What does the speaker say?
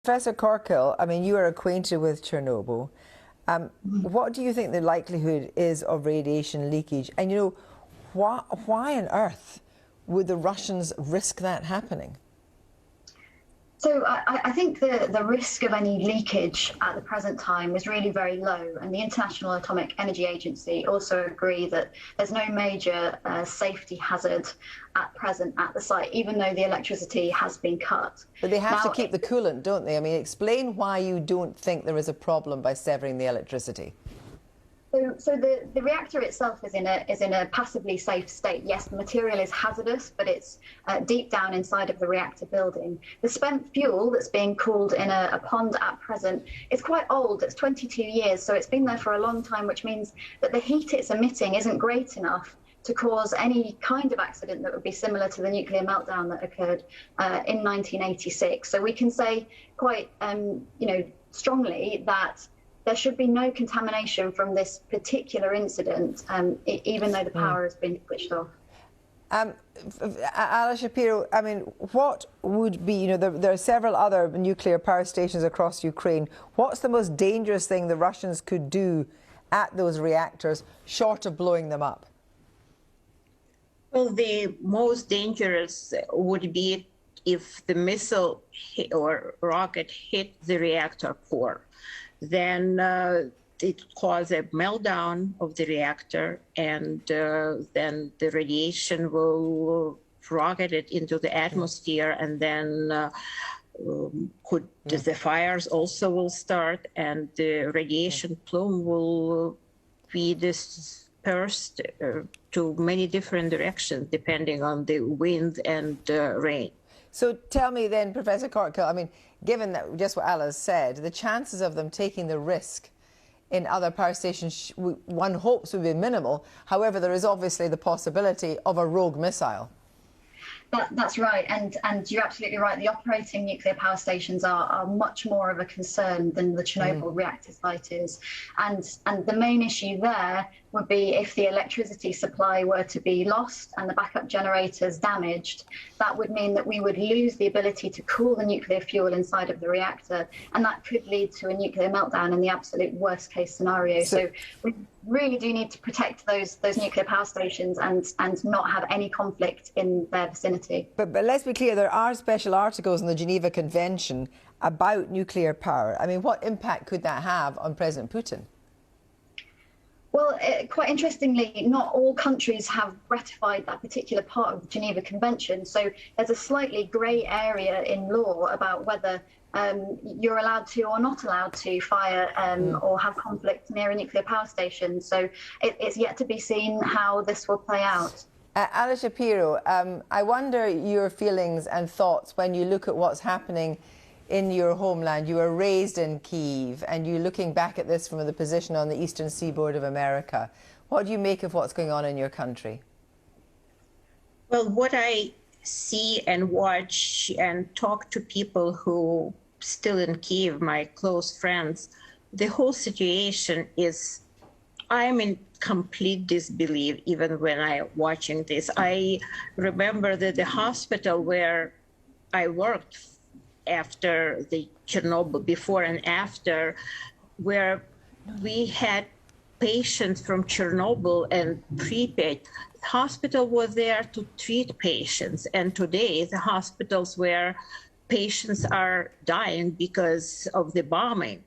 Professor Corkhill, I mean, you are acquainted with Chernobyl. What do you think the likelihood is of radiation leakage? And, you know, why on earth would the Russians risk that happening? So I think the risk of any leakage at the present time is really very low, and the International Atomic Energy Agency also agree that there's no major safety hazard at present at the site, even though the electricity has been cut. But they have to keep the coolant, don't they? I mean, explain why you don't think there is a problem by severing the electricity. So the reactor itself is in a passively safe state. Yes, the material is hazardous, but it's deep down inside of the reactor building. The spent fuel that's being cooled in a pond at present is quite old. It's 22 years, so it's been there for a long time, which means that the heat it's emitting isn't great enough to cause any kind of accident that would be similar to the nuclear meltdown that occurred in 1986. So we can say quite strongly that there should be no contamination from this particular incident, even though the power has been switched off. Alla Shapiro, I mean, what would be, you know, there are several other nuclear power stations across Ukraine. What's the most dangerous thing the Russians could do at those reactors, short of blowing them up? Well, the most dangerous would be if the missile or rocket hit the reactor core. Then it caused a meltdown of the reactor, and then the radiation will rocket it into the atmosphere, and then the fires also will start, and the radiation plume will be dispersed to many different directions depending on the wind and rain. So tell me then, Professor Corkhill, I mean, given that just what Alla said, the chances of them taking the risk in other power stations, one hopes would be minimal. However, there is obviously the possibility of a rogue missile. That's right, and you're absolutely right. The operating nuclear power stations are much more of a concern than the Chernobyl reactor site is. And the main issue there would be if the electricity supply were to be lost and the backup generators damaged. That would mean that we would lose the ability to cool the nuclear fuel inside of the reactor, and that could lead to a nuclear meltdown in the absolute worst case scenario. So we really do need to protect those nuclear power stations and not have any conflict in their vicinity. But let's be clear, there are special articles in the Geneva Convention about nuclear power. I mean, what impact could that have on President Putin? Well, quite interestingly, not all countries have ratified that particular part of the Geneva Convention. So there's a slightly grey area in law about whether you're allowed to or not allowed to fire or have conflict near a nuclear power station. So it's yet to be seen how this will play out. Alla Shapiro, I wonder your feelings and thoughts when you look at what's happening in your homeland. You were raised in Kyiv, and you're looking back at this from the position on the eastern seaboard of America. What do you make of what's going on in your country? Well, what I see and watch and talk to people who still in Kyiv, my close friends, the whole situation is, I'm in complete disbelief even when I'm watching this. I remember that the hospital where I worked after the Chernobyl, before and after, where we had patients from Chernobyl and Pripyat. The hospital was there to treat patients, and today the hospitals where patients are dying because of the bombing.